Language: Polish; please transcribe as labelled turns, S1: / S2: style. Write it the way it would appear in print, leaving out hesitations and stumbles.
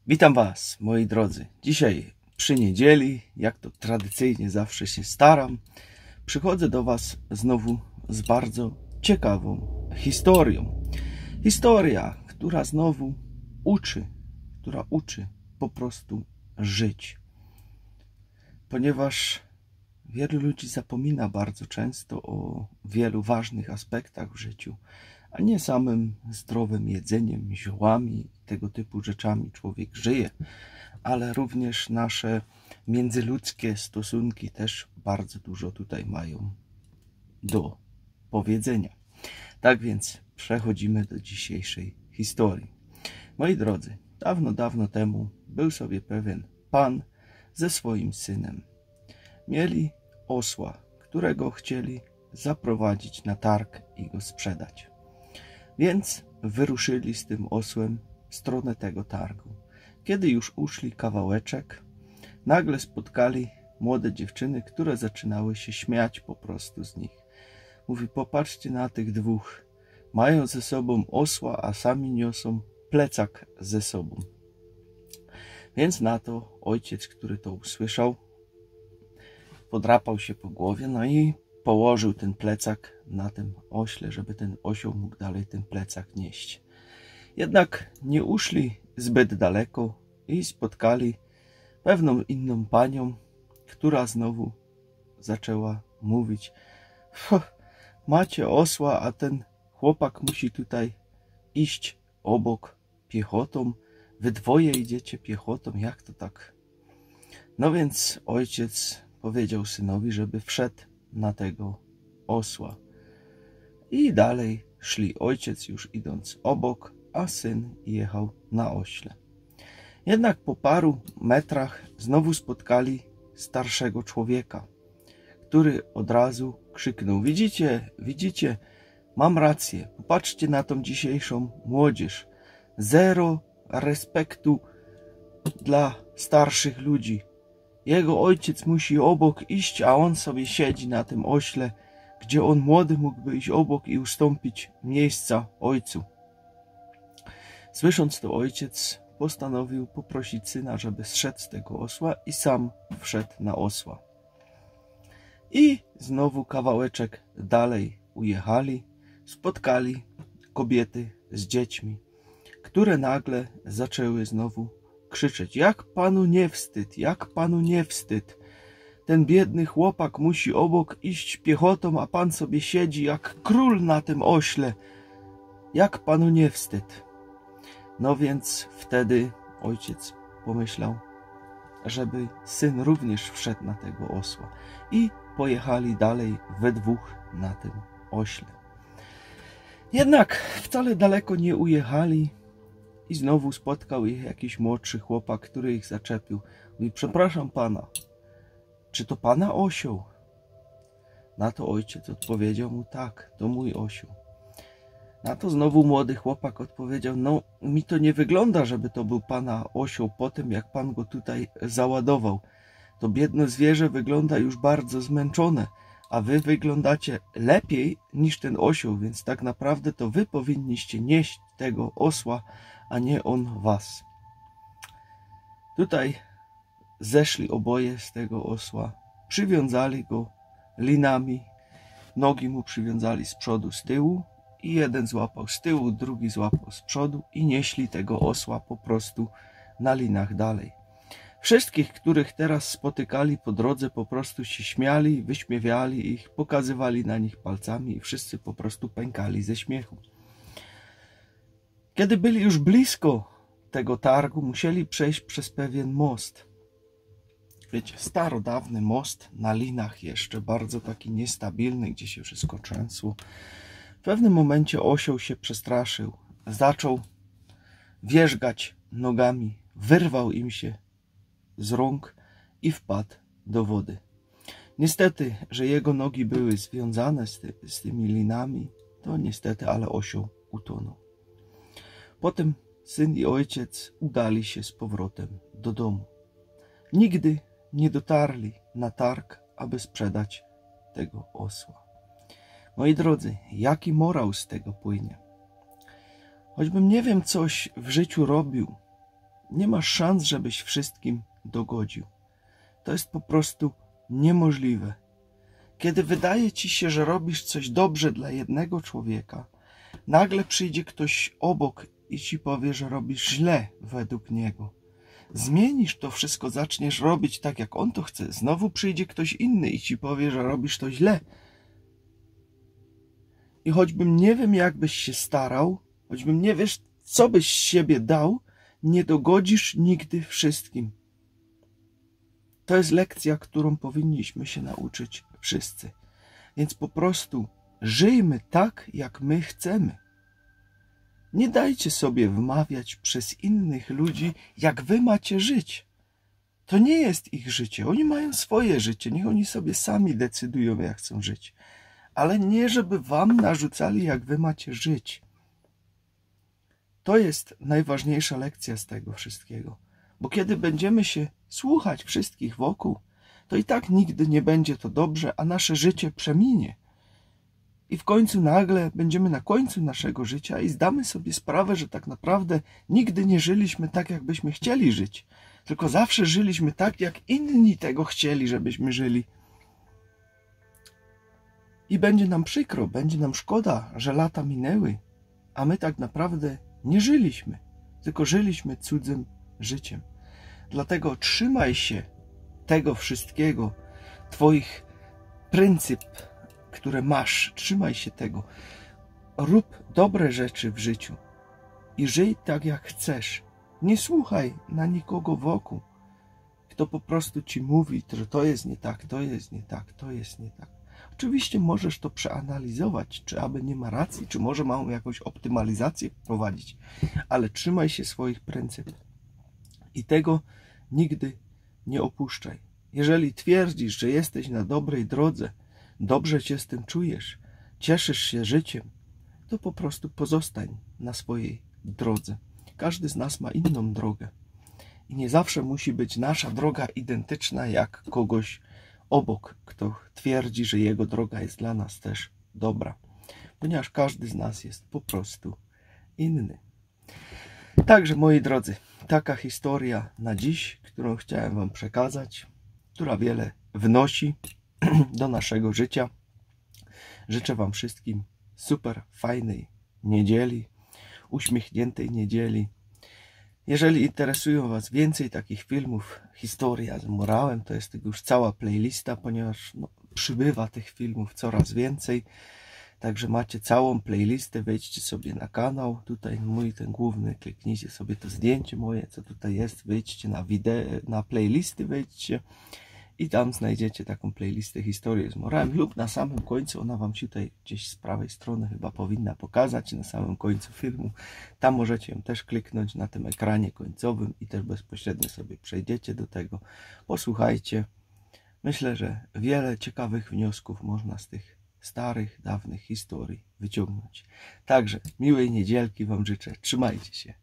S1: Witam Was, moi drodzy. Dzisiaj przy niedzieli, jak to tradycyjnie zawsze się staram, przychodzę do Was znowu z bardzo ciekawą historią. Historia, która znowu uczy po prostu żyć. Ponieważ wielu ludzi zapomina bardzo często o wielu ważnych aspektach w życiu, a nie samym zdrowym jedzeniem, ziołami, tego typu rzeczami człowiek żyje, ale również nasze międzyludzkie stosunki też bardzo dużo tutaj mają do powiedzenia. Tak więc przechodzimy do dzisiejszej historii. Moi drodzy, dawno temu był sobie pewien pan ze swoim synem. Mieli osła, którego chcieli zaprowadzić na targ i go sprzedać. Więc wyruszyli z tym osłem w stronę tego targu. Kiedy już uszli kawałeczek, nagle spotkali młode dziewczyny, które zaczynały się śmiać po prostu z nich. Mówi: popatrzcie na tych dwóch. Mają ze sobą osła, a sami niosą plecak ze sobą. Więc na to ojciec, który to usłyszał, podrapał się po głowie, no i położył ten plecak na tym ośle, żeby ten osioł mógł dalej ten plecak nieść. Jednak nie uszli zbyt daleko i spotkali pewną inną panią, która znowu zaczęła mówić: macie osła, a ten chłopak musi tutaj iść obok piechotą. Wy dwoje idziecie piechotą, jak to tak? No więc ojciec powiedział synowi, żeby wszedł na tego osła. I dalej szli, ojciec już idąc obok, a syn jechał na ośle. Jednak po paru metrach znowu spotkali starszego człowieka, który od razu krzyknął: widzicie, mam rację, popatrzcie na tą dzisiejszą młodzież. Zero respektu dla starszych ludzi. Jego ojciec musi obok iść, a on sobie siedzi na tym ośle, gdzie on młody mógłby iść obok i ustąpić miejsca ojcu. Słysząc to, ojciec postanowił poprosić syna, żeby zszedł z tego osła i sam wszedł na osła. I znowu kawałeczek dalej ujechali, spotkali kobiety z dziećmi, które nagle zaczęły znowu krzyczeć: jak panu nie wstyd, jak panu nie wstyd. Ten biedny chłopak musi obok iść piechotą, a pan sobie siedzi jak król na tym ośle. Jak panu nie wstyd? No więc wtedy ojciec pomyślał, żeby syn również wszedł na tego osła. I pojechali dalej we dwóch na tym ośle. Jednak wcale daleko nie ujechali i znowu spotkał ich jakiś młodszy chłopak, który ich zaczepił. Mówi: przepraszam pana, czy to pana osioł? Na to ojciec odpowiedział mu: tak, to mój osioł. Na to znowu młody chłopak odpowiedział: no mi to nie wygląda, żeby to był pana osioł po tym, jak pan go tutaj załadował. To biedne zwierzę wygląda już bardzo zmęczone, a wy wyglądacie lepiej niż ten osioł, więc tak naprawdę to wy powinniście nieść tego osła, a nie on was. Tutaj zeszli oboje z tego osła, przywiązali go linami, nogi mu przywiązali z przodu, z tyłu i jeden złapał z tyłu, drugi złapał z przodu i nieśli tego osła po prostu na linach dalej. Wszystkich, których teraz spotykali po drodze, po prostu się śmiali, wyśmiewiali ich, pokazywali na nich palcami i wszyscy po prostu pękali ze śmiechu. Kiedy byli już blisko tego targu, musieli przejść przez pewien most. Wiecie, starodawny most na linach jeszcze, bardzo taki niestabilny, gdzie się wszystko trzęsło. W pewnym momencie osioł się przestraszył, zaczął wierzgać nogami, wyrwał im się z rąk i wpadł do wody. Niestety, że jego nogi były związane z tymi linami, to niestety, ale osioł utonął. Potem syn i ojciec udali się z powrotem do domu. Nigdy nie dotarli na targ, aby sprzedać tego osła. Moi drodzy, jaki morał z tego płynie? Choćbym nie wiem coś w życiu robił, nie masz szans, żebyś wszystkim dogodził. To jest po prostu niemożliwe. Kiedy wydaje ci się, że robisz coś dobrze dla jednego człowieka, nagle przyjdzie ktoś obok i ci powie, że robisz źle według niego. Zmienisz to wszystko, zaczniesz robić tak, jak on to chce. Znowu przyjdzie ktoś inny i ci powie, że robisz to źle. I choćbym nie wiem, jak byś się starał, choćbym nie wiesz, co byś z siebie dał, nie dogodzisz nigdy wszystkim. To jest lekcja, którą powinniśmy się nauczyć wszyscy. Więc po prostu żyjmy tak, jak my chcemy. Nie dajcie sobie wmawiać przez innych ludzi, jak wy macie żyć. To nie jest ich życie. Oni mają swoje życie. Niech oni sobie sami decydują, jak chcą żyć. Ale nie, żeby wam narzucali, jak wy macie żyć. To jest najważniejsza lekcja z tego wszystkiego. Bo kiedy będziemy się słuchać wszystkich wokół, to i tak nigdy nie będzie to dobrze, a nasze życie przeminie. I w końcu nagle będziemy na końcu naszego życia i zdamy sobie sprawę, że tak naprawdę nigdy nie żyliśmy tak, jak byśmy chcieli żyć. Tylko zawsze żyliśmy tak, jak inni tego chcieli, żebyśmy żyli. I będzie nam przykro, będzie nam szkoda, że lata minęły, a my tak naprawdę nie żyliśmy, tylko żyliśmy cudzym życiem. Dlatego trzymaj się tego wszystkiego, twoich pryncyp, które masz, trzymaj się tego. Rób dobre rzeczy w życiu i żyj tak, jak chcesz. Nie słuchaj na nikogo wokół, kto po prostu ci mówi, że to jest nie tak, to jest nie tak, to jest nie tak. Oczywiście możesz to przeanalizować, czy aby nie ma racji, czy może mam jakąś optymalizację prowadzić, ale trzymaj się swoich pryncypów i tego nigdy nie opuszczaj. Jeżeli twierdzisz, że jesteś na dobrej drodze, dobrze się z tym czujesz, cieszysz się życiem, to po prostu pozostań na swojej drodze. Każdy z nas ma inną drogę i nie zawsze musi być nasza droga identyczna jak kogoś obok, kto twierdzi, że jego droga jest dla nas też dobra, ponieważ każdy z nas jest po prostu inny. Także, moi drodzy, taka historia na dziś, którą chciałem wam przekazać, która wiele wnosi do naszego życia. Życzę wam wszystkim super fajnej niedzieli, uśmiechniętej niedzieli. Jeżeli interesują was więcej takich filmów, historia z morałem, to jest już cała playlista, ponieważ przybywa tych filmów coraz więcej. Także macie całą playlistę, wejdźcie sobie na kanał, tutaj mój ten główny, kliknijcie sobie to zdjęcie moje, co tutaj jest, wejdźcie na playlisty, wejdźcie i tam znajdziecie taką playlistę historii z morałem lub na samym końcu, ona wam się tutaj gdzieś z prawej strony chyba powinna pokazać, na samym końcu filmu. Tam możecie ją też kliknąć na tym ekranie końcowym i też bezpośrednio sobie przejdziecie do tego, posłuchajcie. Myślę, że wiele ciekawych wniosków można z tych starych, dawnych historii wyciągnąć. Także miłej niedzielki wam życzę. Trzymajcie się.